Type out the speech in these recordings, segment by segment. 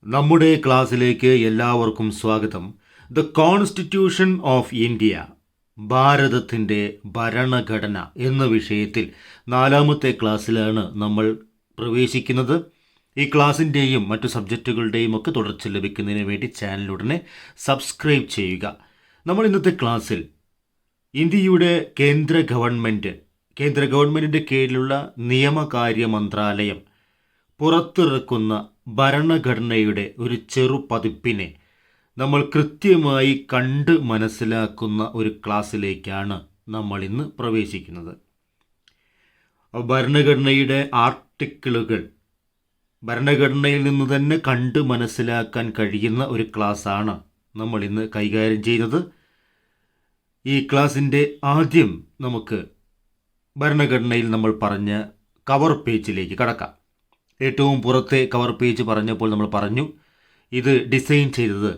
നമ്മുടെ ക്ലാസ്സിലേക്ക് എല്ലാവർക്കും സ്വാഗതം. ദ കോൺസ്റ്റിറ്റ്യൂഷൻ ഓഫ് ഇന്ത്യ, ഭാരതത്തിൻ്റെ ഭരണഘടന എന്ന വിഷയത്തിൽ 4ാമത്തെ ക്ലാസ്സിലാണ് നമ്മൾ പ്രവേശിക്കുന്നത്. ഈ ക്ലാസ്സിൻ്റെയും മറ്റു സബ്ജക്റ്റുകളുടെയും ഒക്കെ തുടർച്ച ലഭിക്കുന്നതിന് വേണ്ടി ചാനലുടനെ സബ്സ്ക്രൈബ് ചെയ്യുക. നമ്മൾ ഇന്നത്തെ ക്ലാസ്സിൽ ഇന്ത്യയുടെ കേന്ദ്ര ഗവൺമെൻറ്റിൻ്റെ കീഴിലുള്ള നിയമകാര്യ മന്ത്രാലയം പുറത്തിറക്കുന്ന ഭരണഘടനയുടെ ഒരു ചെറുപതിപ്പിനെ നമ്മൾ കൃത്യമായി കണ്ട് മനസ്സിലാക്കുന്ന ഒരു ക്ലാസ്സിലേക്കാണ് നമ്മൾ ഇന്ന് പ്രവേശിക്കുന്നത്. ഭരണഘടനയുടെ ആർട്ടിക്കിളുകൾ ഭരണഘടനയിൽ നിന്ന് തന്നെ കണ്ട് മനസ്സിലാക്കാൻ കഴിയുന്ന ഒരു ക്ലാസ്സാണ് നമ്മൾ ഇന്ന് കൈകാര്യം ചെയ്യുന്നത്. ഈ ക്ലാസ്സിൻ്റെ ആദ്യം നമുക്ക് ഭരണഘടനയിൽ നമ്മൾ പറഞ്ഞ കവർ പേജിലേക്ക് കടക്കാം. ഏറ്റവും പുറത്തെ കവർ പേജ് പറഞ്ഞപ്പോൾ നമ്മൾ പറഞ്ഞു, ഇത് ഡിസൈൻ ചെയ്തത്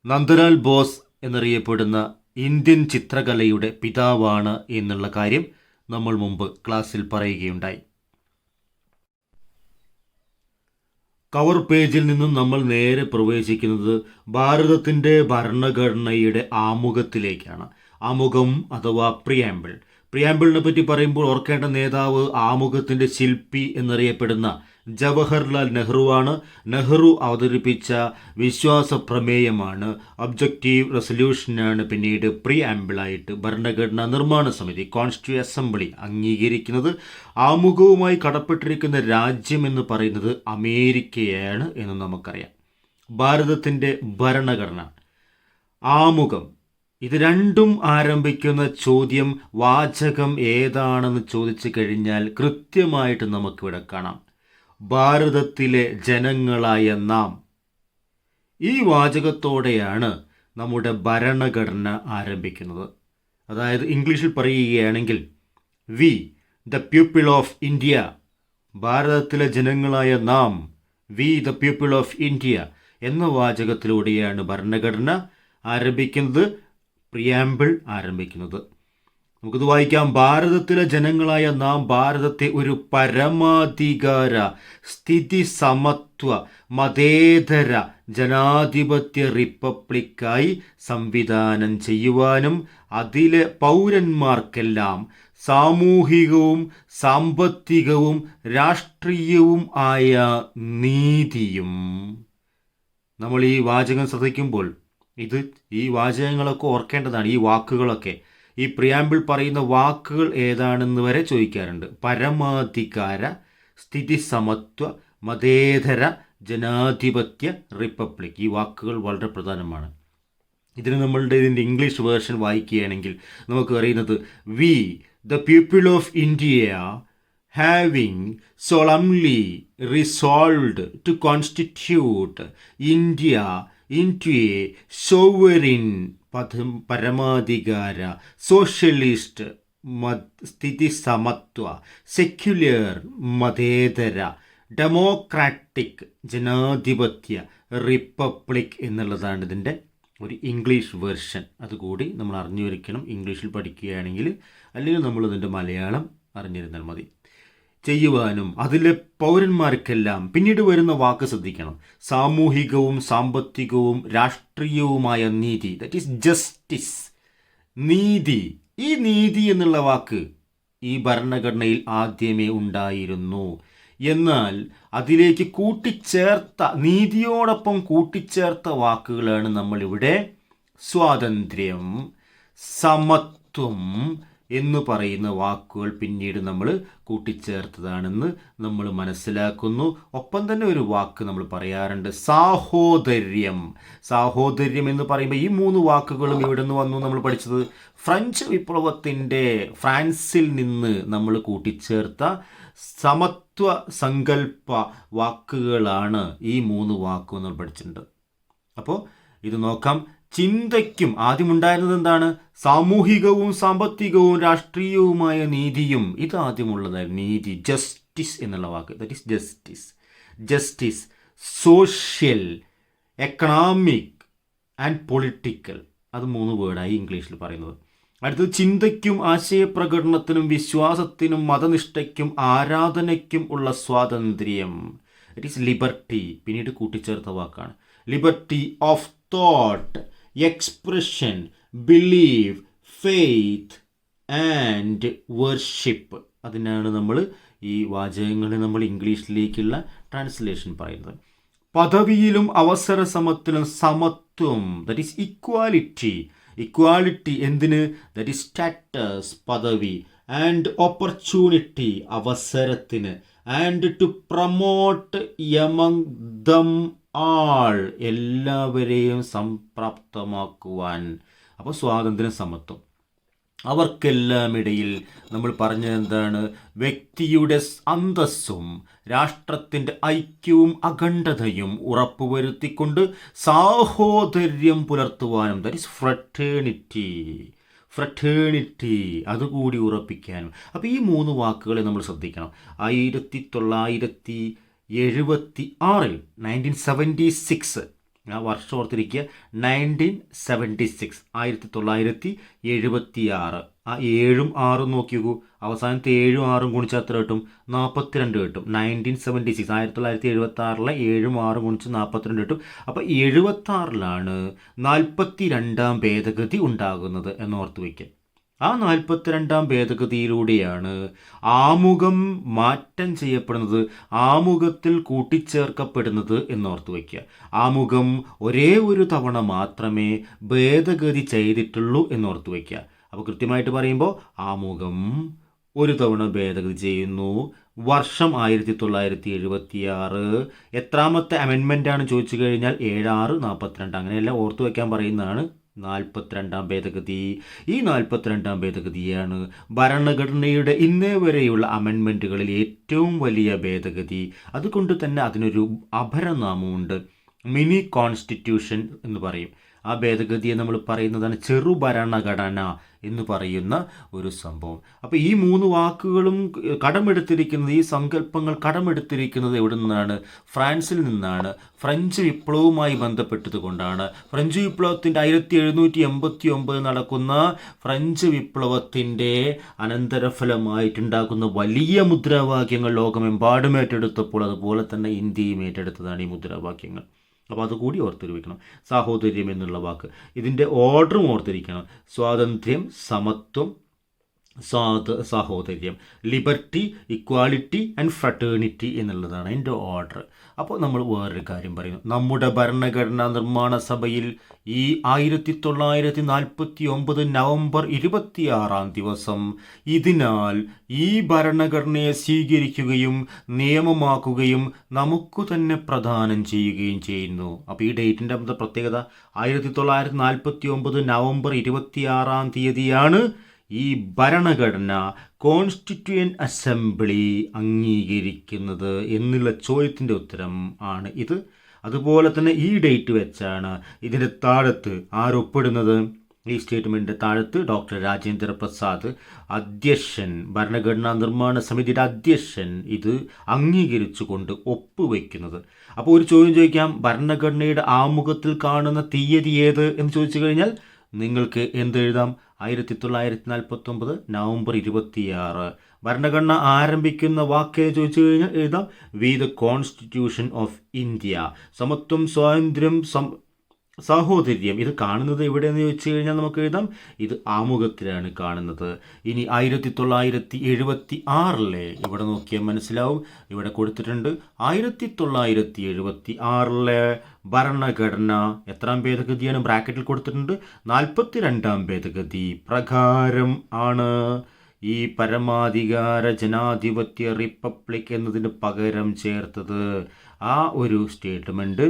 നന്ദലാൽ ബോസ് എന്നറിയപ്പെടുന്ന ഇന്ത്യൻ ചിത്രകലയുടെ പിതാവാണ് എന്നുള്ള കാര്യം നമ്മൾ മുമ്പ് ക്ലാസ്സിൽ പറയുകയുണ്ടായി. കവർ പേജിൽ നിന്നും നമ്മൾ നേരെ പ്രവേശിക്കുന്നത് ഭാരതത്തിൻ്റെ ഭരണഘടനയുടെ ആമുഖത്തിലേക്കാണ്. ആമുഖം അഥവാ പ്രിയാമ്പിളിനെ പറ്റി പറയുമ്പോൾ ഓർക്കേണ്ട നേതാവ് ആമുഖത്തിൻ്റെ ശില്പി എന്നറിയപ്പെടുന്ന ജവഹർലാൽ നെഹ്റുവാണ്. നെഹ്റു അവതരിപ്പിച്ച വിശ്വാസ പ്രമേയമാണ്, ഒബ്ജക്റ്റീവ് റെസൊല്യൂഷനാണ് പിന്നീട് പ്രിയാമ്പിളായിട്ട് ഭരണഘടനാ നിർമ്മാണ സമിതി കോൺസ്റ്റിറ്റ്യൂന്റ് അസംബ്ലി അംഗീകരിക്കുന്നത്. ആമുഖവുമായി കടപ്പെട്ടിരിക്കുന്ന രാജ്യം എന്ന് പറയുന്നത് അമേരിക്കയാണ് എന്ന് നമുക്കറിയാം. ഭാരതത്തിൻ്റെ ഭരണഘടന, ആമുഖം, ഇത് രണ്ടും ആരംഭിക്കുന്ന ചോദ്യം, വാചകം ഏതാണെന്ന് ചോദിച്ചു കഴിഞ്ഞാൽ കൃത്യമായിട്ട് നമുക്കിവിടെ കാണാം, ഭാരതത്തിലെ ജനങ്ങളായ നാം. ഈ വാചകത്തോടെയാണ് നമ്മുടെ ഭരണഘടന ആരംഭിക്കുന്നത്. അതായത് ഇംഗ്ലീഷിൽ പറയുകയാണെങ്കിൽ we the people of India, ഭാരതത്തിലെ ജനങ്ങളായ നാം, we the people of India എന്ന വാചകത്തിലൂടെയാണ് ഭരണഘടന ആരംഭിക്കുന്നത്, പ്രിയാമ്പിൾ ആരംഭിക്കുന്നത്. നമുക്കിത് വായിക്കാം. ഭാരതത്തിലെ ജനങ്ങളായ നാം ഭാരതത്തെ ഒരു പരമാധികാര, സ്ഥിതി സമത്വ, മതേതര ജനാധിപത്യ റിപ്പബ്ലിക്കായി സംവിധാനം ചെയ്യുവാനും അതിലെ പൗരന്മാർക്കെല്ലാം സാമൂഹികവും സാമ്പത്തികവും രാഷ്ട്രീയവും ആയ നീതിയും. നമ്മൾ ഈ വാചകം ശ്രദ്ധിക്കുമ്പോൾ ഈ വാചകങ്ങളൊക്കെ ഓർക്കേണ്ടതാണ്. ഈ വാക്കുകളൊക്കെ, ഈ പ്രിയാമ്പിൾ പറയുന്ന വാക്കുകൾ ഏതാണെന്ന് വരെ ചോദിക്കാറുണ്ട്. പരമാധികാര, സ്ഥിതി സമത്വ, മതേതര ജനാധിപത്യ റിപ്പബ്ലിക്, ഈ വാക്കുകൾ വളരെ പ്രധാനമാണ്. ഇതിൻ്റെ ഇംഗ്ലീഷ് വേർഷൻ വായിക്കുകയാണെങ്കിൽ നമുക്ക് അറിയുന്നത്, we the people of India having solemnly resolved to constitute India into a sovereign പരമാധികാര, സോഷ്യലിസ്റ്റ്, സ്ഥിതി സമത്വ, സെക്യുലർ, മതേതര, ഡെമോക്രാറ്റിക്, ജനാധിപത്യ റിപ്പബ്ലിക് എന്നുള്ളതാണ് ഇതിൻ്റെ ഒരു ഇംഗ്ലീഷ് വേർഷൻ. അതുകൂടി നമ്മൾ അറിഞ്ഞിരിക്കണം ഇംഗ്ലീഷിൽ പഠിക്കുകയാണെങ്കിൽ. അല്ലെങ്കിൽ നമ്മളിതിൻ്റെ മലയാളം അറിഞ്ഞിരുന്നാൽ മതി. ചെയ്യുവാനും അതിലെ പൗരന്മാർക്കെല്ലാം, പിന്നീട് വരുന്ന വാക്ക് ശ്രദ്ധിക്കണം, സാമൂഹികവും സാമ്പത്തികവും രാഷ്ട്രീയവുമായ നീതി, ദാറ്റ് ഈസ് ജസ്റ്റിസ്, നീതി. ഈ നീതി എന്നുള്ള വാക്ക് ഈ ഭരണഘടനയിൽ ആദ്യമേ ഉണ്ടായിരുന്നു. എന്നാൽ അതിലേക്ക് നീതിയോടൊപ്പം കൂട്ടിച്ചേർത്ത വാക്കുകളാണ് നമ്മളിവിടെ സ്വാതന്ത്ര്യം, സമത്വം എന്ന് പറയുന്ന വാക്കുകൾ പിന്നീട് നമ്മൾ കൂട്ടിച്ചേർത്തതാണെന്ന് നമ്മൾ മനസ്സിലാക്കുന്നു. ഒപ്പം തന്നെ ഒരു വാക്ക് നമ്മൾ പറയാറുണ്ട്, സാഹോദര്യം. സാഹോദര്യം എന്ന് പറയുമ്പോൾ ഈ 3 വാക്കുകളും ഇവിടെ നിന്ന് വന്നു. നമ്മൾ പഠിച്ചത് ഫ്രഞ്ച് വിപ്ലവത്തിൻ്റെ ഫ്രാൻസിൽ നിന്ന് നമ്മൾ കൂട്ടിച്ചേർത്ത സമത്വ സങ്കല്പ വാക്കുകളാണ് ഈ 3 വാക്കുകൾ നമ്മൾ പഠിച്ചിട്ടുണ്ട്. അപ്പോൾ ഇത് നോക്കാം. ചിന്തയ്ക്കും ആദ്യമുണ്ടായിരുന്നത് എന്താണ്? സാമൂഹികവും സാമ്പത്തികവും രാഷ്ട്രീയവുമായ നീതിയും. ഇത് ആദ്യമുള്ളതായിരുന്നു നീതി, ജസ്റ്റിസ് എന്നുള്ള വാക്ക്, that is justice, social, economic and political. അത് 3 വേർഡായി ഇംഗ്ലീഷിൽ പറയുന്നത്. അടുത്തത് ചിന്തയ്ക്കും ആശയപ്രകടനത്തിനും വിശ്വാസത്തിനും മതനിഷ്ഠയ്ക്കും ആരാധനയ്ക്കും ഉള്ള സ്വാതന്ത്ര്യം, ഇറ്റ് ഈസ് ലിബർട്ടി, പിന്നീട് കൂട്ടിച്ചേർത്ത വാക്കാണ്. Liberty of thought, expression, believe, faith and worship. അതിനാണ് നമ്മൾ ഈ വാചകങ്ങളെ നമ്മൾ ഇംഗ്ലീഷിലേക്കുള്ള ട്രാൻസ്ലേഷൻ പറയുന്നത്. പദവിയിലും അവസര സമത്തിലും സമത്വം, ദറ്റ് ഈസ് ഇക്വാലിറ്റി. ഇക്വാലിറ്റി എന്തിന്? ദറ്റ് ഈസ് സ്റ്റാറ്റസ്, പദവി, ആൻഡ് ഓപ്പർച്യൂണിറ്റി, അവസരത്തിന്, and to promote among them all, എല്ലാവരെയും സംപ്രാപ്തമാക്കുവാൻ. അപ്പോൾ സ്വാതന്ത്ര്യം, സമത്വം, അവർക്കെല്ലാം ഇടയിൽ നമ്മൾ പറഞ്ഞത് എന്താണ്? വ്യക്തിയുടെ അന്തസ്സും രാഷ്ട്രത്തിൻ്റെ ഐക്യവും അഖണ്ഡതയും ഉറപ്പുവരുത്തിക്കൊണ്ട് സാഹോദര്യം പുലർത്തുവാനും, ദാറ്റ് ഈസ് ഫ്രറ്റേണിറ്റി അതുകൂടി ഉറപ്പിക്കാനും. അപ്പോൾ ഈ 3 വാക്കുകളെ നമ്മൾ ശ്രദ്ധിക്കണം. 1976 1976 ആ വർഷം ഓർത്തിരിക്കുക, 1976 1976. ആ 7ഉം 6ഉം നോക്കി നോക്കൂ, അവസാനത്തെ 7ഉം 6ഉം ഗുണിച്ചാൽ എത്ര കിട്ടും? 42 കിട്ടും. 1976 1976 7ഉം 6ഉം ഗുണിച്ച് 42 കിട്ടും. അപ്പോൾ 76 42ാം ഭേദഗതി ഉണ്ടാകുന്നത് എന്നോർത്ത് വയ്ക്കുക. ആ 42ാം ഭേദഗതിയിലൂടെയാണ് ആമുഖം മാറ്റം ചെയ്യപ്പെടുന്നത്, ആമുഖത്തിൽ കൂട്ടിച്ചേർക്കപ്പെടുന്നത് എന്നോർത്ത് വയ്ക്കുക. ആമുഖം ഒരേ ഒരു തവണ മാത്രമേ ഭേദഗതി ചെയ്തിട്ടുള്ളൂ എന്നോർത്ത് വയ്ക്കുക. അപ്പോൾ കൃത്യമായിട്ട് പറയുമ്പോൾ ആമുഖം ഒരു തവണ ഭേദഗതി ചെയ്യുന്നു. വർഷം 1976. എത്രാമത്തെ അമെൻമെൻ്റാണ് ചോദിച്ചു കഴിഞ്ഞാൽ 7642. അങ്ങനെയെല്ലാം ഓർത്തു വയ്ക്കാൻ പറയുന്നതാണ് 42ാം ഭേദഗതി. ഈ 42ാം ഭേദഗതിയാണ് ഭരണഘടനയുടെ ഇന്നേ വരെയുള്ള അമെൻമെൻറ്റുകളിൽ ഏറ്റവും വലിയ ഭേദഗതി. അതുകൊണ്ട് തന്നെ അതിനൊരു അപരനാമമുണ്ട്, മിനി കോൺസ്റ്റിറ്റ്യൂഷൻ എന്ന് പറയും. ആ ഭേദഗതിയെ നമ്മൾ പറയുന്നതാണ് ചെറുഭരണഘടന എന്ന് പറയുന്ന ഒരു സംഭവം. അപ്പോൾ ഈ 3 വാക്കുകളും കടമെടുത്തിരിക്കുന്നത്, ഈ സങ്കല്പങ്ങൾ കടമെടുത്തിരിക്കുന്നത് എവിടെ നിന്നാണ്? ഫ്രാൻസിൽ നിന്നാണ്. ഫ്രഞ്ച് വിപ്ലവവുമായി ബന്ധപ്പെട്ടത് കൊണ്ടാണ്. ഫ്രഞ്ച് വിപ്ലവത്തിൻ്റെ 1789 നടക്കുന്ന ഫ്രഞ്ച് വിപ്ലവത്തിൻ്റെ അനന്തരഫലമായിട്ടുണ്ടാക്കുന്ന വലിയ മുദ്രാവാക്യങ്ങൾ ലോകമെമ്പാടും ഏറ്റെടുത്തപ്പോൾ അതുപോലെ തന്നെ ഇന്ത്യയും ഏറ്റെടുത്തതാണ് ഈ മുദ്രാവാക്യങ്ങൾ. അപ്പോൾ അതുകൂടി ഓർത്തിരിക്കണം. സാഹോദര്യം എന്നുള്ള വാക്ക്, ഇതിൻ്റെ ഓർഡറും ഓർത്തിരിക്കണം. സ്വാതന്ത്ര്യം, സമത്വം, സാഹോദര്യം, ലിബർട്ടി, ഇക്വാലിറ്റി ആൻഡ് ഫ്രട്ടേണിറ്റി എന്നുള്ളതാണ് എൻ്റെ ഓർഡർ. അപ്പോൾ നമ്മൾ വേറൊരു കാര്യം പറയുന്നു. നമ്മുടെ ഭരണഘടനാ നിർമ്മാണ സഭയിൽ ഈ 1949 നവംബർ 26 ഇതിനാൽ ഈ ഭരണഘടനയെ സ്വീകരിക്കുകയും നിയമമാക്കുകയും നമുക്ക് തന്നെ പ്രദാനം ചെയ്യുകയും ചെയ്യുന്നു. അപ്പോൾ ഈ ഡേറ്റിൻ്റെ പ്രത്യേകത 1949 നവംബർ 26 ഈ ഭരണഘടന കോൺസ്റ്റിറ്റ്യൂവൻ്റ് അസംബ്ലി അംഗീകരിക്കുന്നത് എന്നുള്ള ചോദ്യത്തിൻ്റെ ഉത്തരം ആണ് ഇത്. അതുപോലെ തന്നെ ഈ ഡേറ്റ് വെച്ചാണ് ഇതിൻ്റെ താഴത്ത് ആരൊപ്പിടുന്നത്? ഈ സ്റ്റേറ്റ്മെൻറ്റിൻ്റെ താഴത്ത് ഡോക്ടർ രാജേന്ദ്ര പ്രസാദ്, അധ്യക്ഷൻ, ഭരണഘടനാ നിർമ്മാണ സമിതിയുടെ അധ്യക്ഷൻ, ഇത് അംഗീകരിച്ചുകൊണ്ട് ഒപ്പുവെക്കുന്നത്. അപ്പോൾ ഒരു ചോദ്യം ചോദിക്കാം, ഭരണഘടനയുടെ ആമുഖത്തിൽ കാണുന്ന തീയതി ഏത് എന്ന് ചോദിച്ചു കഴിഞ്ഞാൽ നിങ്ങൾക്ക് എന്തെഴുതാം? 1949 നവംബർ 26. ഭരണഘടന ആരംഭിക്കുന്ന വാക്ക് ചോദിച്ചു കഴിഞ്ഞാൽ എഴുതാം we the constitution of India. സമത്വം, സ്വാതന്ത്ര്യം, സാഹോദര്യം, ഇത് കാണുന്നത് എവിടെയെന്ന് ചോദിച്ചു കഴിഞ്ഞാൽ നമുക്ക് എഴുതാം ഇത് ആമുഖത്തിലാണ് കാണുന്നത്. ഇനി 1976 ഇവിടെ നോക്കിയാൽ മനസ്സിലാവും, ഇവിടെ കൊടുത്തിട്ടുണ്ട് 1976 ഭരണഘടന എത്രാം ഭേദഗതിയാണ്? ബ്രാക്കറ്റിൽ കൊടുത്തിട്ടുണ്ട് 42ാം ഭേദഗതി പ്രകാരം ആണ് ഈ പരമാധികാര ജനാധിപത്യ റിപ്പബ്ലിക് എന്നതിന് പകരം ചേർത്തത്. ആ ഒരു സ്റ്റേറ്റ്മെൻറ്റ്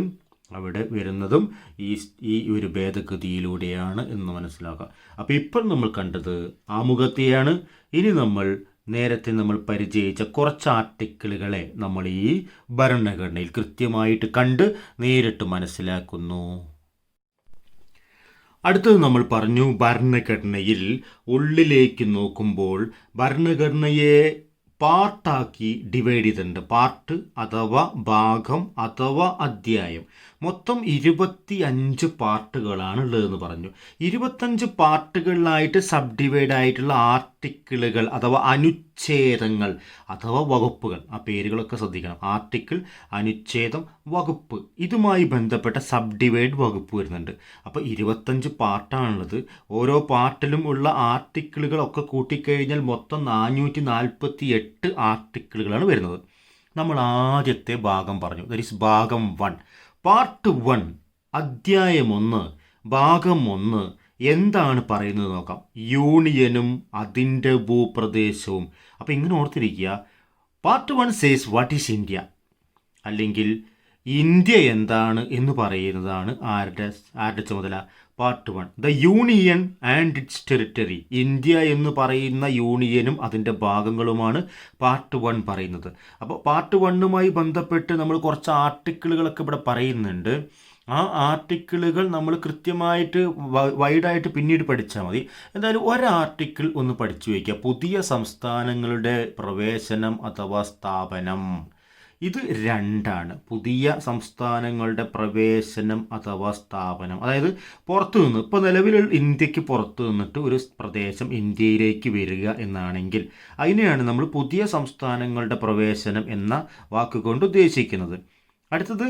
അവിടെ വരുന്നതും ഈ ഒരു ഭേദഗതിയിലൂടെയാണ് എന്ന് മനസ്സിലാക്കാം. അപ്പോൾ ഇപ്പോൾ നമ്മൾ കണ്ടത് ആമുഖത്തെയാണ്. ഇനി നേരത്തെ നമ്മൾ പരിചയിച്ച കുറച്ച് ആർട്ടിക്കിളുകളെ നമ്മൾ ഈ ഭരണഘടനയിൽ കൃത്യമായിട്ട് കണ്ട് നേരിട്ട് മനസ്സിലാക്കുന്നു. അടുത്തത് നമ്മൾ പറഞ്ഞു, ഭരണഘടനയിൽ ഉള്ളിലേക്ക് നോക്കുമ്പോൾ ഭരണഘടനയെ പാർട്ടാക്കി ഡിവൈഡ് ചെയ്തിട്ടുണ്ട്. പാർട്ട് അഥവാ ഭാഗം അഥവാ അധ്യായം. മൊത്തം 25 പാർട്ടുകളാണ് ഉള്ളതെന്ന് പറഞ്ഞു. 25 പാർട്ടുകളിലായിട്ട് സബ് ഡിവൈഡ് ആയിട്ടുള്ള ആർട്ടിക്കിളുകൾ അഥവാ അനുച്ഛേദങ്ങൾ അഥവാ വകുപ്പുകൾ, ആ പേരുകളൊക്കെ ശ്രദ്ധിക്കണം. ആർട്ടിക്കിൾ, അനുച്ഛേദം, വകുപ്പ്, ഇതുമായി ബന്ധപ്പെട്ട സബ് ഡിവൈഡ് വകുപ്പ് വരുന്നുണ്ട്. അപ്പോൾ 25 പാർട്ടാണുള്ളത്. ഓരോ പാർട്ടിലും ഉള്ള ആർട്ടിക്കിളുകളൊക്കെ കൂട്ടിക്കഴിഞ്ഞാൽ മൊത്തം 448 ആർട്ടിക്കിളുകളാണ് വരുന്നത്. നമ്മൾ ആദ്യത്തെ ഭാഗം പറഞ്ഞു, ദാറ്റ് ഈസ് ഭാഗം 1, പാർട്ട് 1, അധ്യായം 1, ഭാഗം 1 എന്താണ് പറയുന്നത് നോക്കാം. യൂണിയനും അതിൻ്റെ ഭൂപ്രദേശവും. അപ്പോൾ ഇങ്ങനെ ഓർത്തിരിക്കുക, part 1 says what is India, അല്ലെങ്കിൽ ഇന്ത്യ എന്താണ് എന്ന് പറയുന്നതാണ് ആരുടെ ചുമതല? Part 1, the union and it's territory. India എന്ന് പറയുന്ന യൂണിയനും അതിൻ്റെ ഭാഗങ്ങളുമാണ് പാർട്ട് 1 പറയുന്നത്. അപ്പോൾ പാർട്ട് 1മായി ബന്ധപ്പെട്ട് നമ്മൾ കുറച്ച് ആർട്ടിക്കിളുകളൊക്കെ ഇവിടെ പറയുന്നുണ്ട്. ആ ആർട്ടിക്കിളുകൾ നമ്മൾ കൃത്യമായിട്ട് വൈഡായിട്ട് പിന്നീട് പഠിച്ചാൽ മതി. എന്തായാലും ഒരാർട്ടിക്കിൾ ഒന്ന് പഠിച്ചു വയ്ക്കുക. പുതിയ സംസ്ഥാനങ്ങളുടെ പ്രവേശനം അഥവാ സ്ഥാപനം. ഇത് 2ആണ്. പുതിയ സംസ്ഥാനങ്ങളുടെ പ്രവേശനം അഥവാ സ്ഥാപനം, അതായത് പുറത്തു നിന്ന്, ഇപ്പോൾ നിലവിൽ ഇന്ത്യക്ക് പുറത്തു നിന്നിട്ട് ഒരു പ്രദേശം ഇന്ത്യയിലേക്ക് വരിക എന്നാണെങ്കിൽ അതിനെയാണ് നമ്മൾ പുതിയ സംസ്ഥാനങ്ങളുടെ പ്രവേശനം എന്ന വാക്കുകൊണ്ട് ഉദ്ദേശിക്കുന്നത്. അടുത്തത്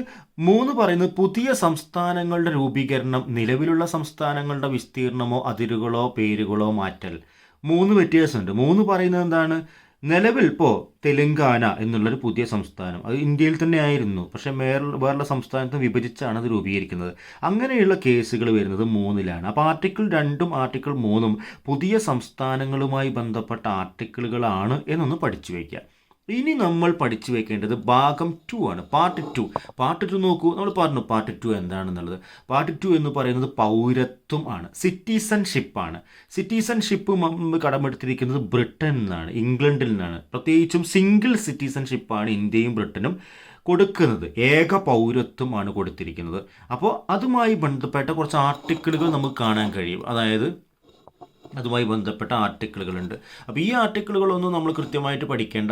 3 പറയുന്നത് പുതിയ സംസ്ഥാനങ്ങളുടെ രൂപീകരണം, നിലവിലുള്ള സംസ്ഥാനങ്ങളുടെ വിസ്തീർണമോ അതിരുകളോ പേരുകളോ മാറ്റൽ. 3 വ്യത്യാസമുണ്ട്. 3 പറയുന്നത് എന്താണ്? നിലവിൽ ഇപ്പോൾ തെലുങ്കാന എന്നുള്ളൊരു പുതിയ സംസ്ഥാനം, അത് ഇന്ത്യയിൽ തന്നെ ആയിരുന്നു, പക്ഷേ വേറെ സംസ്ഥാനത്ത് വിഭജിച്ചാണ് അത് രൂപീകരിക്കുന്നത്. അങ്ങനെയുള്ള കേസുകൾ വരുന്നത് 3ലാണ്. അപ്പോൾ ആർട്ടിക്കിൾ 2ഉം ആർട്ടിക്കിൾ 3ഉം പുതിയ സംസ്ഥാനങ്ങളുമായി ബന്ധപ്പെട്ട ആർട്ടിക്കിളുകളാണ് എന്നൊന്ന് പഠിച്ചു വയ്ക്കുക. ഇനി നമ്മൾ പഠിച്ചു വെക്കേണ്ടത് ഭാഗം 2 ആണ്, പാർട്ട് 2. പാർട്ട് 2 നോക്കൂ, നമ്മൾ പറഞ്ഞു പാർട്ട് 2 എന്താണെന്നുള്ളത്. പാർട്ട് 2 എന്ന് പറയുന്നത് പൗരത്വം ആണ്, സിറ്റിസൺഷിപ്പാണ്. സിറ്റിസൺഷിപ്പ് കടമെടുത്തിരിക്കുന്നത് ബ്രിട്ടനിൽ നിന്നാണ്, ഇംഗ്ലണ്ടിൽ നിന്നാണ്. പ്രത്യേകിച്ചും സിംഗിൾ സിറ്റിസൺഷിപ്പാണ് ഇന്ത്യയും ബ്രിട്ടനും കൊടുക്കുന്നത്. ഏക പൗരത്വമാണ് കൊടുത്തിരിക്കുന്നത്. അപ്പോൾ അതുമായി ബന്ധപ്പെട്ട കുറച്ച് ആർട്ടിക്കിളുകൾ നമുക്ക് കാണാൻ കഴിയും. അതായത് അതുമായി ബന്ധപ്പെട്ട ആർട്ടിക്കിളുകളുണ്ട്. അപ്പോൾ ഈ ആർട്ടിക്കിളുകളൊന്നും നമ്മൾ കൃത്യമായിട്ട് പഠിക്കേണ്ട,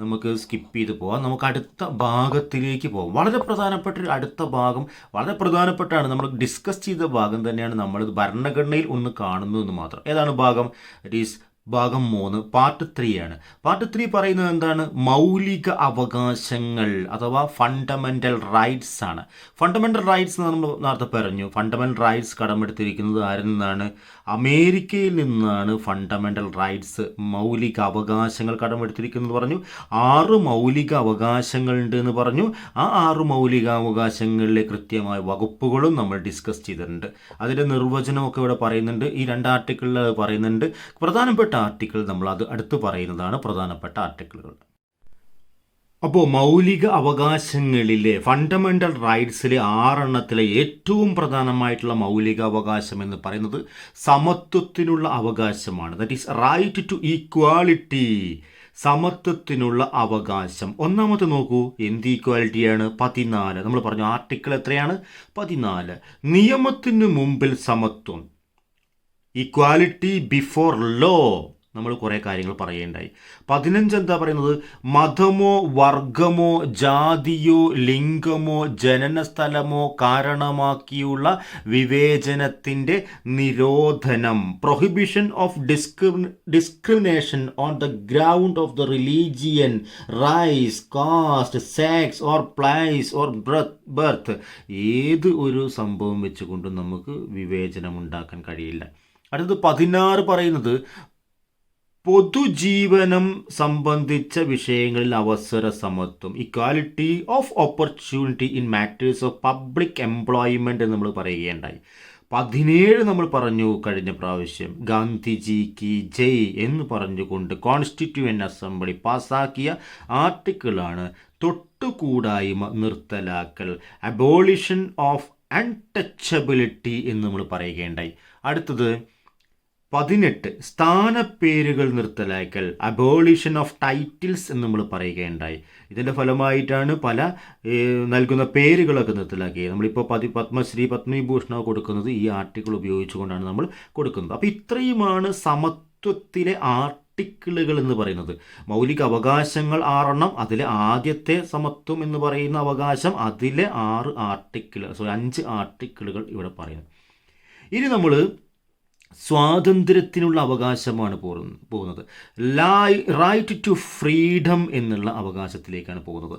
നമുക്ക് സ്കിപ്പ് ചെയ്ത് പോകാം. നമുക്ക് അടുത്ത ഭാഗത്തിലേക്ക് പോകാം. വളരെ പ്രധാനപ്പെട്ട അടുത്ത ഭാഗം, വളരെ പ്രധാനപ്പെട്ടാണ്. നമ്മൾ ഡിസ്കസ് ചെയ്ത ഭാഗം തന്നെയാണ് നമ്മൾ ഭരണഘടനയിൽ ഒന്ന് കാണുന്നു എന്ന് മാത്രം. ഏതാണ് ഭാഗം? ഇറ്റ് ഈസ് ഭാഗം 3, പാർട്ട് 3 ആണ്. പാർട്ട് 3 പറയുന്നത് എന്താണ്? മൗലിക അവകാശങ്ങൾ അഥവാ ഫണ്ടമെൻ്റൽ റൈറ്റ്സ് ആണ്. ഫണ്ടമെൻ്റൽ റൈറ്റ്സ് നമ്മൾ നേരത്തെ പറഞ്ഞു. ഫണ്ടമെൻ്റൽ റൈറ്റ്സ് കടമെടുത്തിരിക്കുന്നത് ആരിൽ നിന്നാണ്? അമേരിക്കയിൽ നിന്നാണ് ഫണ്ടമെൻ്റൽ റൈറ്റ്സ്, മൗലിക അവകാശങ്ങൾ കടമെടുത്തിരിക്കുന്നത് പറഞ്ഞു. 6 മൗലിക അവകാശങ്ങളുണ്ട് എന്ന് പറഞ്ഞു. ആ 6 മൗലിക അവകാശങ്ങളിലെ കൃത്യമായ വകുപ്പുകളും നമ്മൾ ഡിസ്കസ് ചെയ്തിട്ടുണ്ട്. അതിൻ്റെ നിർവചനമൊക്കെ ഇവിടെ പറയുന്നുണ്ട്. ഈ 2 ആർട്ടിക്കിളിൽ പറയുന്നുണ്ട്. പ്രധാനപ്പെട്ട ആർട്ടിക്കിൾ നമ്മൾ അത് അടുത്ത് പറയുന്നതാണ് പ്രധാനപ്പെട്ട ആർട്ടിക്കിളുകൾ. അപ്പോൾ മൗലിക അവകാശങ്ങളിലെ ഫണ്ടമെൻ്റൽ റൈറ്റ്സിലെ 6 ഏറ്റവും പ്രധാനമായിട്ടുള്ള മൗലിക അവകാശം എന്ന് പറയുന്നത് സമത്വത്തിനുള്ള അവകാശമാണ്. That is right to equality, സമത്വത്തിനുള്ള അവകാശം. ഒന്നാമത്തെ നോക്കൂ, എന്ത് ഈക്വാലിറ്റിയാണ്? 14. നമ്മൾ പറഞ്ഞു ആർട്ടിക്കിൾ എത്രയാണ്? 14. നിയമത്തിന് മുമ്പിൽ സമത്വം, ഈക്വാലിറ്റി ബിഫോർ ലോ. നമ്മൾ കുറേ കാര്യങ്ങൾ പറയേണ്ടായി. 15 എന്താ പറയുന്നത്? മതമോ വർഗമോ ജാതിയോ ലിംഗമോ ജനനസ്ഥലമോ കാരണമാക്കിയുള്ള വിവേചനത്തിൻ്റെ നിരോധനം, prohibition of discrimination on the ground of the religion, race, caste, sex or place or birth. ഏത് ഒരു സംഭവം വെച്ചുകൊണ്ടും നമുക്ക് വിവേചനം ഉണ്ടാക്കാൻ കഴിയില്ല. അടുത്തത് 16 പറയുന്നത് പൊതുജീവനം സംബന്ധിച്ച വിഷയങ്ങളിൽ അവസര സമത്വം, equality of opportunity in matters of public employment എന്ന് നമ്മൾ പറയുകയുണ്ടായി. 17 നമ്മൾ പറഞ്ഞു കഴിഞ്ഞ പ്രാവശ്യം, ഗാന്ധിജി കി ജയ് എന്ന് പറഞ്ഞുകൊണ്ട് കോൺസ്റ്റിറ്റ്യൂവൻ്റ് അസംബ്ലി പാസ്സാക്കിയ ആർട്ടിക്കിളാണ് തൊട്ടുകൂടായ്മ നിർത്തലാക്കൽ, അബോളിഷൻ ഓഫ് അൺടച്ചബിലിറ്റി എന്ന് നമ്മൾ പറയുകയുണ്ടായി. അടുത്തത് 18 സ്ഥാനപ്പേരുകൾ നിർത്തലാക്കൽ, അബോളിഷൻ ഓഫ് ടൈറ്റിൽസ് എന്ന് നമ്മൾ പറയുകയുണ്ടായി. ഇതിൻ്റെ ഫലമായിട്ടാണ് പല നൽകുന്ന പേരുകളൊക്കെ നിർത്തലാക്കിയത്. നമ്മളിപ്പോൾ പത്മശ്രീ പത്മവിഭൂഷണോ കൊടുക്കുന്നത് ഈ ആർട്ടിക്കിൾ ഉപയോഗിച്ചുകൊണ്ടാണ് നമ്മൾ കൊടുക്കുന്നത്. അപ്പോൾ ഇത്രയുമാണ് സമത്വത്തിലെ ആർട്ടിക്കിളുകൾ എന്ന് പറയുന്നത്. മൗലിക അവകാശങ്ങൾ 6, അതിലെ ആദ്യത്തെ സമത്വം എന്ന് പറയുന്ന അവകാശം, അതിലെ 5 ആർട്ടിക്കിളുകൾ ഇവിടെ പറയുന്നു. ഇനി നമ്മൾ സ്വാതന്ത്ര്യത്തിനുള്ള അവകാശമാണ് പോകുന്നത്. റൈറ്റ് ടു ഫ്രീഡം എന്നുള്ള അവകാശത്തിലേക്കാണ് പോകുന്നത്.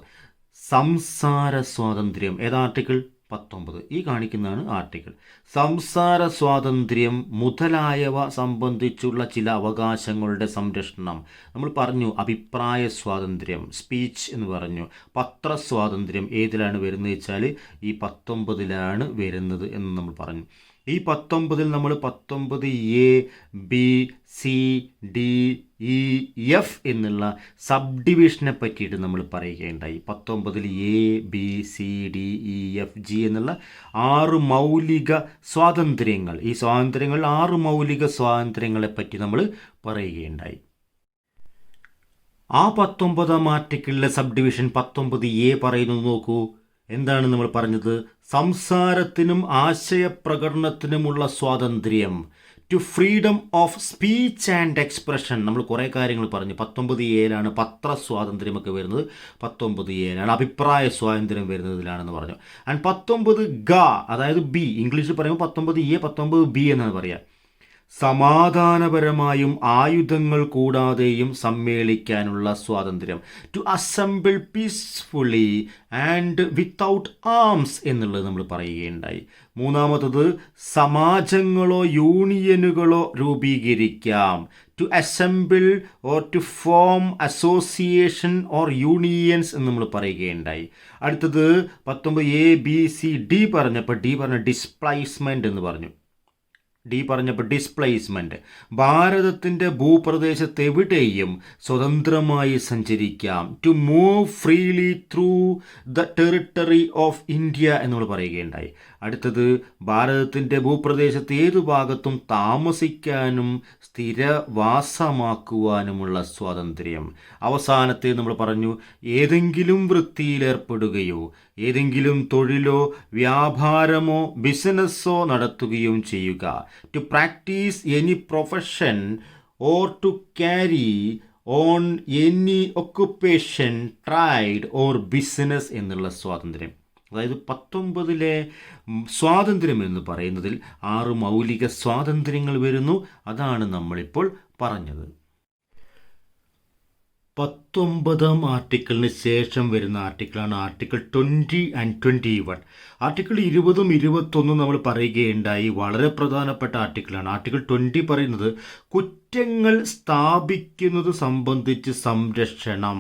സംസാര സ്വാതന്ത്ര്യം, ഏതാ ആർട്ടിക്കിൾ 19 ഈ കാണിക്കുന്നതാണ് ആർട്ടിക്കിൾ. സംസാര സ്വാതന്ത്ര്യം മുതലായവ സംബന്ധിച്ചുള്ള ചില അവകാശങ്ങളുടെ സംരക്ഷണം. നമ്മൾ പറഞ്ഞു അഭിപ്രായ സ്വാതന്ത്ര്യം, സ്പീച്ച് എന്ന് പറഞ്ഞു. പത്രസ്വാതന്ത്ര്യം ഏതിലാണ് വരുന്നത് വെച്ചാൽ ഈ 19ലാണ് വരുന്നത് എന്ന് നമ്മൾ പറഞ്ഞു. ഈ 19ൽ നമ്മൾ 19A B C D E F എന്നുള്ള സബ് ഡിവിഷനെ പറ്റിയിട്ട് നമ്മൾ പറയുകയുണ്ടായി. 19ൽ A B C D E F G എന്നുള്ള 6 മൗലിക സ്വാതന്ത്ര്യങ്ങൾ, ഈ സ്വാതന്ത്ര്യങ്ങൾ 6 മൗലിക സ്വാതന്ത്ര്യങ്ങളെ പറ്റി നമ്മൾ പറയുകയുണ്ടായി. ആ 19ാം ആർട്ടിക്കിളിലെ സബ് ഡിവിഷൻ 19A പറയുന്നത് നോക്കൂ. എന്താണ് നമ്മൾ പറഞ്ഞത്? സംസാരത്തിനും ആശയപ്രകടനത്തിനുമുള്ള സ്വാതന്ത്ര്യം, to freedom of speech and expression. നമ്മൾ കുറേ കാര്യങ്ങൾ പറഞ്ഞു. 19A പത്രസ്വാതന്ത്ര്യമൊക്കെ വരുന്നത്, 19A അഭിപ്രായ സ്വാതന്ത്ര്യം വരുന്നതിലാണെന്ന് പറഞ്ഞു. ആൻഡ് 19G അതായത് ബി, ഇംഗ്ലീഷിൽ പറയുമ്പോൾ 19A 19B എന്നാണ് പറയുക. സമാധാനപരമായും ആയുധങ്ങൾ കൂടാതെയും സമ്മേളിക്കാനുള്ള സ്വാതന്ത്ര്യം, to assemble peacefully and without arms എന്നുള്ളത് നമ്മൾ പറയുകയുണ്ടായി. മൂന്നാമത്തത് സമാജങ്ങളോ യൂണിയനുകളോ രൂപീകരിക്കാം, to assemble or to form association or unions എന്ന് നമ്മൾ പറയുകയുണ്ടായി. അടുത്തത് 19A B C D പറഞ്ഞപ്പോൾ D പറഞ്ഞ ഡിസ്പ്ലേസ്മെൻറ്റ് എന്ന് പറഞ്ഞു. ഡിസ്പ്ലേസ്മെൻറ്റ്, ഭാരതത്തിൻ്റെ ഭൂപ്രദേശത്ത് എവിടെയും സ്വതന്ത്രമായി സഞ്ചരിക്കാം, to move freely through the territory of India എന്ന് പറയുകയുണ്ടായി. അടുത്തത് ഭാരതത്തിൻ്റെ ഭൂപ്രദേശത്ത് ഏതു ഭാഗത്തും താമസിക്കാനും സ്ഥിരവാസമാക്കുവാനുമുള്ള സ്വാതന്ത്ര്യം. അവസാനത്തെ നമ്മൾ പറഞ്ഞു ഏതെങ്കിലും വൃത്തിയിലേർപ്പെടുകയോ ഏതെങ്കിലും തൊഴിലോ വ്യാപാരമോ ബിസിനസ്സോ നടത്തുകയും ചെയ്യുക, to practise any profession or to carry on any occupation trade or business എന്നുള്ള സ്വാതന്ത്ര്യം. അതായത് 19ലെ സ്വാതന്ത്ര്യം എന്ന് പറയുന്നതിൽ 6 മൗലിക സ്വാതന്ത്ര്യങ്ങൾ വരുന്നു. അതാണ് നമ്മളിപ്പോൾ പറഞ്ഞത്. 19ാം ആർട്ടിക്കിളിന് ശേഷം വരുന്ന ആർട്ടിക്കിളാണ് ആർട്ടിക്കിൾ 20 and 21. ആർട്ടിക്കിൾ 20ഉം 21ഉം നമ്മൾ പറയുകയുണ്ടായി, വളരെ പ്രധാനപ്പെട്ട ആർട്ടിക്കിളാണ്. ആർട്ടിക്കിൾ 20 പറയുന്നത് കുറ്റങ്ങൾ സ്ഥാപിക്കുന്നത് സംബന്ധിച്ച് സംരക്ഷണം,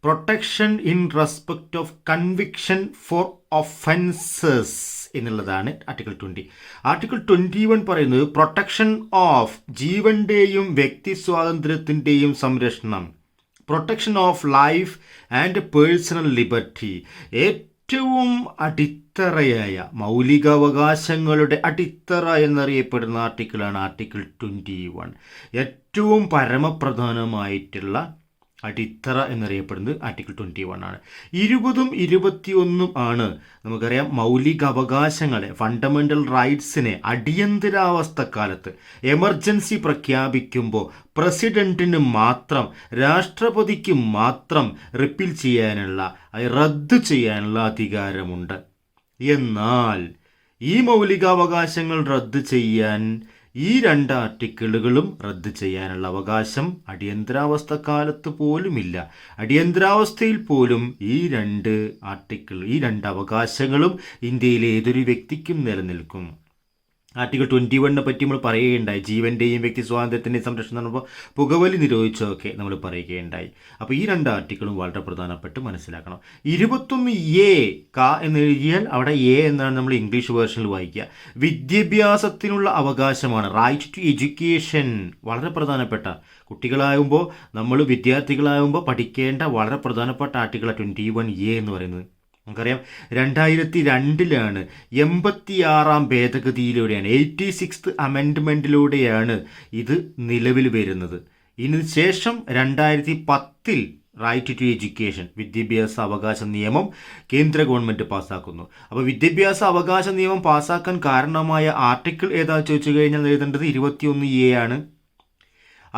protection in respect of conviction for offences എന്നുള്ളതാണ് ആർട്ടിക്കിൾ 20. ആർട്ടിക്കിൾ 21 പറയുന്നത് പ്രൊട്ടക്ഷൻ ഓഫ് ജീവൻ്റെയും വ്യക്തി സ്വാതന്ത്ര്യത്തിൻ്റെയും സംരക്ഷണം, protection of life and personal liberty. ഏറ്റവും അടിത്തറയായ മൗലികാവകാശങ്ങളുടെ അടിത്തറ എന്നറിയപ്പെടുന്ന ആർട്ടിക്കിളാണ് ആർട്ടിക്കിൾ 21. ഏറ്റവും പരമപ്രധാനമായിട്ടുള്ള അടിത്തറ എന്നറിയപ്പെടുന്നത് ആർട്ടിക്കിൾ 21 ആണ്. 20ഉം 21ഉം ആണ് നമുക്കറിയാം മൗലിക അവകാശങ്ങളെ, ഫണ്ടമെൻ്റൽ റൈറ്റ്സിനെ അടിയന്തരാവസ്ഥ കാലത്ത് എമർജൻസി പ്രഖ്യാപിക്കുമ്പോൾ പ്രസിഡന്റിന് മാത്രം, രാഷ്ട്രപതിക്ക് മാത്രം റിപ്പീൽ ചെയ്യാനുള്ള, റദ്ദ് ചെയ്യാനുള്ള അധികാരമുണ്ട്. എന്നാൽ ഈ മൗലികാവകാശങ്ങൾ റദ്ദ് ചെയ്യാൻ ഈ 2 ആർട്ടിക്കിളുകളും റദ്ദ് ചെയ്യാനുള്ള അവകാശം അടിയന്തരാവസ്ഥ കാലത്ത് പോലുമില്ല. അടിയന്തരാവസ്ഥയിൽ പോലും ഈ 2 അവകാശങ്ങളും ഇന്ത്യയിലെ ഏതൊരു വ്യക്തിക്കും നിലനിൽക്കും. ആർട്ടിക്കിൾ 21 പറ്റി നമ്മൾ പറയുകയുണ്ടായി. ജീവൻ്റെയും വ്യക്തി സ്വാതന്ത്ര്യത്തിൻ്റെയും സംരക്ഷണം പറയുമ്പോൾ പുകവലി നിരോധിച്ചതൊക്കെ നമ്മൾ പറയുകയുണ്ടായി. അപ്പോൾ ഈ 2 ആർട്ടിക്കിളും വളരെ പ്രധാനപ്പെട്ട് മനസ്സിലാക്കണം. 21A എന്ന് എഴുതിയാൽ അവിടെ എ എന്നാണ് നമ്മൾ ഇംഗ്ലീഷ് വേർഷനിൽ വായിക്കുക. വിദ്യാഭ്യാസത്തിനുള്ള അവകാശമാണ്, റൈറ്റ് ടു എഡ്യൂക്കേഷൻ. വളരെ പ്രധാനപ്പെട്ട, കുട്ടികളാകുമ്പോൾ നമ്മൾ വിദ്യാർത്ഥികളാകുമ്പോൾ പഠിക്കേണ്ട വളരെ പ്രധാനപ്പെട്ട ആർട്ടിക്കിൾ 21A എന്ന് പറയുന്നത്. നമുക്കറിയാം 2002 86ാം ഭേദഗതിയിലൂടെയാണ്, 86th അമെൻഡ്മെൻറ്റിലൂടെയാണ് ഇത് നിലവിൽ വരുന്നത്. ഇതിന് ശേഷം 2010 റൈറ്റ് ടു എഡ്യൂക്കേഷൻ, വിദ്യാഭ്യാസ അവകാശ നിയമം കേന്ദ്ര ഗവൺമെൻറ് പാസ്സാക്കുന്നു. അപ്പോൾ വിദ്യാഭ്യാസ അവകാശ നിയമം പാസ്സാക്കാൻ കാരണമായ ആർട്ടിക്കിൾ ഏതാ ചോദിച്ചു കഴിഞ്ഞാൽ എഴുതേണ്ടത് 21A ആണ്.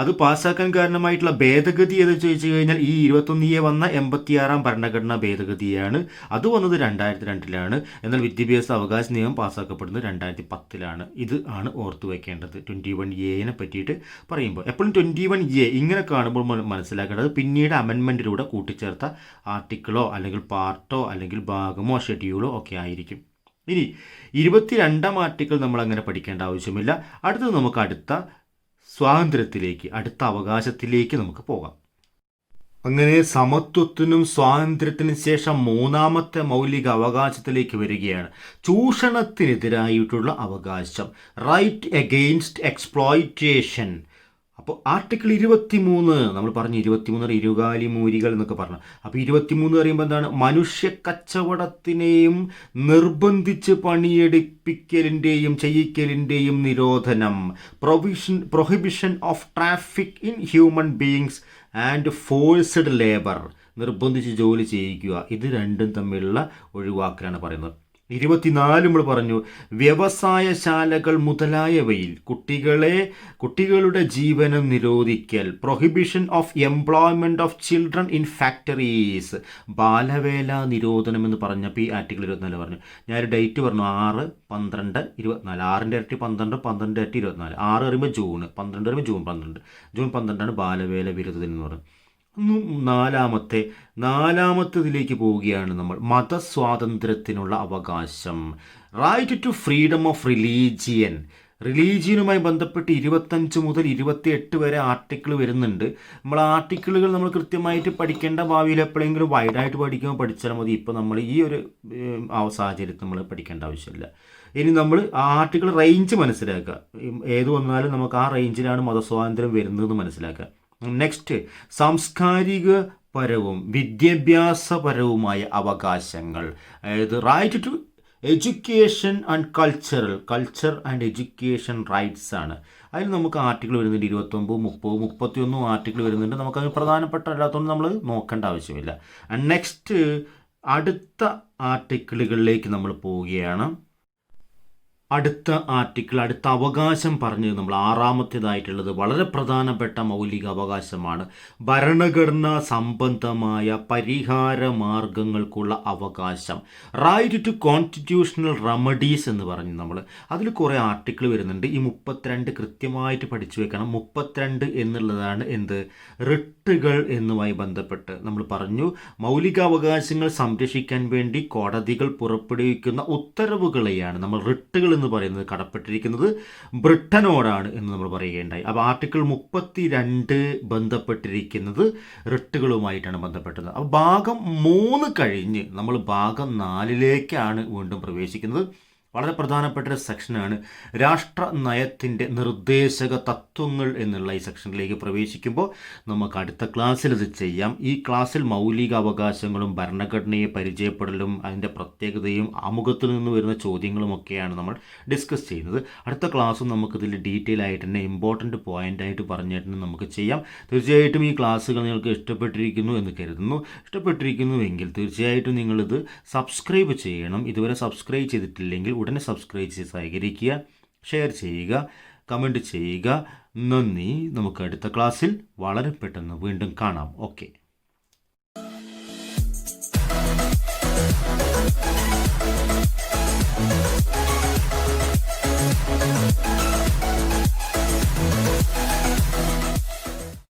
അത് പാസ്സാക്കാൻ കാരണമായിട്ടുള്ള ഭേദഗതി എന്ന് ചോദിച്ചു കഴിഞ്ഞാൽ ഈ 21 വന്ന 86 ഭരണഘടനാ ഭേദഗതിയാണ്. അത് വന്നത് 2002 എന്നാൽ വിദ്യാഭ്യാസ അവകാശ നിയമം പാസ്സാക്കപ്പെടുന്നത് 2010 ഇത് ആണ് ഓർത്തു വയ്ക്കേണ്ടത് 21A പറ്റിയിട്ട് പറയുമ്പോൾ. എപ്പോഴും 21A ഇങ്ങനെ കാണുമ്പോൾ മനസ്സിലാക്കേണ്ടത് പിന്നീട് അമെൻമെൻറ്റിലൂടെ കൂട്ടിച്ചേർത്ത ആർട്ടിക്കിളോ അല്ലെങ്കിൽ പാർട്ടോ അല്ലെങ്കിൽ ഭാഗമോ ഷെഡ്യൂളോ ഒക്കെ ആയിരിക്കും. ഇനി 22 ആർട്ടിക്കിൾ നമ്മൾ അങ്ങനെ പഠിക്കേണ്ട ആവശ്യമില്ല. അടുത്തത് നമുക്ക് അടുത്ത സ്വാതന്ത്ര്യത്തിലേക്ക്, അടുത്ത അവകാശത്തിലേക്ക് നമുക്ക് പോകാം. അങ്ങനെ സമത്വത്തിനും സ്വാതന്ത്ര്യത്തിനും ശേഷം 3ാമത്തെ മൗലിക അവകാശത്തിലേക്ക് വരികയാണ്. ചൂഷണത്തിനെതിരായിട്ടുള്ള അവകാശം, റൈറ്റ് എഗെയിൻസ്റ്റ് എക്സ്പ്ലോയിറ്റേഷൻ. അപ്പോൾ ആർട്ടിക്കിൾ 23 നമ്മൾ പറഞ്ഞു, 23 ഇരുകാലി മൂരികൾ എന്നൊക്കെ പറഞ്ഞു. അപ്പോൾ 23 പറയുമ്പോൾ എന്താണ്? മനുഷ്യ കച്ചവടത്തിനെയും നിർബന്ധിച്ച് പണിയെടുപ്പിക്കലിൻ്റെയും ചെയ്യിക്കലിൻ്റെയും നിരോധനം, prohibition of traffic in human beings and forced labour, നിർബന്ധിച്ച് ജോലി ചെയ്യിക്കുക. ഇത് രണ്ടും തമ്മിലുള്ള ഒഴിവാക്കലാണ് പറയുന്നത്. 24 നമ്മൾ പറഞ്ഞു, വ്യവസായശാലകൾ മുതലായവയിൽ കുട്ടികളുടെ ജീവനം നിരോധിക്കൽ, prohibition of employment of children in factories, ബാലവേല നിരോധനം എന്ന് പറഞ്ഞപ്പോൾ ഈ ആർട്ടിക്കിൾ 24 പറഞ്ഞു. ഞാനൊരു ഡേറ്റ് പറഞ്ഞു, 6, 12, 24. 6ൻ്റെ ഇരട്ടി 12, 12ൻ്റെ ഇരട്ടി 24. 6 പറയുമ്പോൾ ജൂൺ, 12 പറയുമ്പോൾ ജൂൺ 12. ജൂൺ 12 ബാലവേല വിരുദ്ധ ദിനം എന്ന് പറയുന്നത്. നാലാമത്തേതിലേക്ക് പോവുകയാണ് നമ്മൾ. മതസ്വാതന്ത്ര്യത്തിനുള്ള അവകാശം, റൈറ്റ് ടു ഫ്രീഡം ഓഫ് റിലീജിയനുമായി ബന്ധപ്പെട്ട് 25 മുതൽ 28 വരെ ആർട്ടിക്കിൾ വരുന്നുണ്ട്. നമ്മൾ ആർട്ടിക്കിളുകൾ നമ്മൾ കൃത്യമായിട്ട് പഠിക്കേണ്ട, ഭാവിയിൽ എപ്പോഴെങ്കിലും വൈഡായിട്ട് പഠിച്ചാൽ മതി. ഇപ്പോൾ നമ്മൾ ഈ ഒരു സാഹചര്യത്തിൽ നമ്മൾ പഠിക്കേണ്ട ആവശ്യമില്ല. ഇനി നമ്മൾ ആ ആർട്ടിക്കിൾ റേഞ്ച് മനസ്സിലാക്കുക. ഏത് വന്നാലും നമുക്ക് ആ റേഞ്ചിലാണ് മതസ്വാതന്ത്ര്യം വരുന്നതെന്ന് മനസ്സിലാക്കുക. നെക്സ്റ്റ്, സാംസ്കാരികപരവും വിദ്യാഭ്യാസപരവുമായ അവകാശങ്ങൾ, അതായത് right to education and culture and education rights ആണ്. അതിൽ നമുക്ക് ആർട്ടിക്കിൾ വരുന്നുണ്ട് 29, 30, 31 ആർട്ടിക്കിൾ വരുന്നുണ്ട്. നമുക്കത് പ്രധാനപ്പെട്ട അല്ലാത്തതുകൊണ്ട് നമ്മൾ നോക്കേണ്ട ആവശ്യമില്ല. നെക്സ്റ്റ്, അടുത്ത ആർട്ടിക്കിളുകളിലേക്ക് നമ്മൾ പോവുകയാണ്. അടുത്ത ആർട്ടിക്കിൾ, അടുത്ത അവകാശം പറഞ്ഞത് നമ്മൾ 6ാമത്തേതായിട്ടുള്ളത് വളരെ പ്രധാനപ്പെട്ട മൗലിക അവകാശമാണ്. ഭരണഘടനാ സംബന്ധമായ പരിഹാര മാർഗങ്ങൾക്കുള്ള അവകാശം, റൈറ്റ് ടു കോൺസ്റ്റിറ്റ്യൂഷണൽ റെമഡീസ് എന്ന് പറഞ്ഞു നമ്മൾ. അതിൽ കുറേ ആർട്ടിക്കിൾ വരുന്നുണ്ട്. ഈ 32 കൃത്യമായിട്ട് പഠിച്ചു വെക്കണം. 32 എന്നുള്ളതാണ് റിട്ടുകൾ എന്നുമായി ബന്ധപ്പെട്ട് നമ്മൾ പറഞ്ഞു. മൗലികാവകാശങ്ങൾ സംരക്ഷിക്കാൻ വേണ്ടി കോടതികൾ പുറപ്പെടുവിക്കുന്ന ഉത്തരവുകളെയാണ് നമ്മൾ റിട്ടുകൾ എന്ന് പറയുന്നത്. കടപ്പെട്ടിരിക്കുന്നത് ബ്രിട്ടനോടാണ് എന്ന് നമ്മൾ പറയുകയുണ്ടായി. അപ്പോൾ ആർട്ടിക്കിൾ 32 ബന്ധപ്പെട്ടിരിക്കുന്നത് റിട്ടുകളുമായിട്ടാണ് ബന്ധപ്പെട്ടത്. അപ്പോൾ ഭാഗം 3 കഴിഞ്ഞ് നമ്മൾ ഭാഗം 4ലേക്കാണ് വീണ്ടും പ്രവേശിക്കുന്നത്. വളരെ പ്രധാനപ്പെട്ട ഒരു സെക്ഷനാണ് രാഷ്ട്ര നയത്തിൻ്റെ നിർദ്ദേശക തത്വങ്ങൾ എന്നുള്ള ഈ സെക്ഷനിലേക്ക് പ്രവേശിക്കുമ്പോൾ നമുക്ക് അടുത്ത ക്ലാസ്സിൽ ഇത് ചെയ്യാം. ഈ ക്ലാസ്സിൽ മൗലിക അവകാശങ്ങളും ഭരണഘടനയെ പരിചയപ്പെടലും അതിൻ്റെ പ്രത്യേകതയും ആമുഖത്തിൽ നിന്ന് വരുന്ന ചോദ്യങ്ങളുമൊക്കെയാണ് നമ്മൾ ഡിസ്കസ് ചെയ്യുന്നത്. അടുത്ത ക്ലാസ്സും നമുക്കിതിൽ ഡീറ്റെയിൽ ആയിട്ട് തന്നെ ഇമ്പോർട്ടൻറ്റ് പോയിൻ്റായിട്ട് പറഞ്ഞിട്ട് നമുക്ക് ചെയ്യാം. തീർച്ചയായിട്ടും ഈ ക്ലാസ്സുകൾ നിങ്ങൾക്ക് ഇഷ്ടപ്പെട്ടിരിക്കുന്നു എന്ന് കരുതുന്നു. ഇഷ്ടപ്പെട്ടിരിക്കുന്നുവെങ്കിൽ തീർച്ചയായിട്ടും നിങ്ങളിത് സബ്സ്ക്രൈബ് ചെയ്യണം. ഇതുവരെ സബ്സ്ക്രൈബ് ചെയ്തിട്ടില്ലെങ്കിൽ ഉടനെ സബ്സ്ക്രൈബ് ചെയ്ത് സഹകരിക്കുക, ഷെയർ ചെയ്യുക, കമൻറ്റ് ചെയ്യുക. നന്ദി. നമുക്ക് അടുത്ത ക്ലാസ്സിൽ വളരെ പെട്ടെന്ന് വീണ്ടും കാണാം. ഓക്കെ.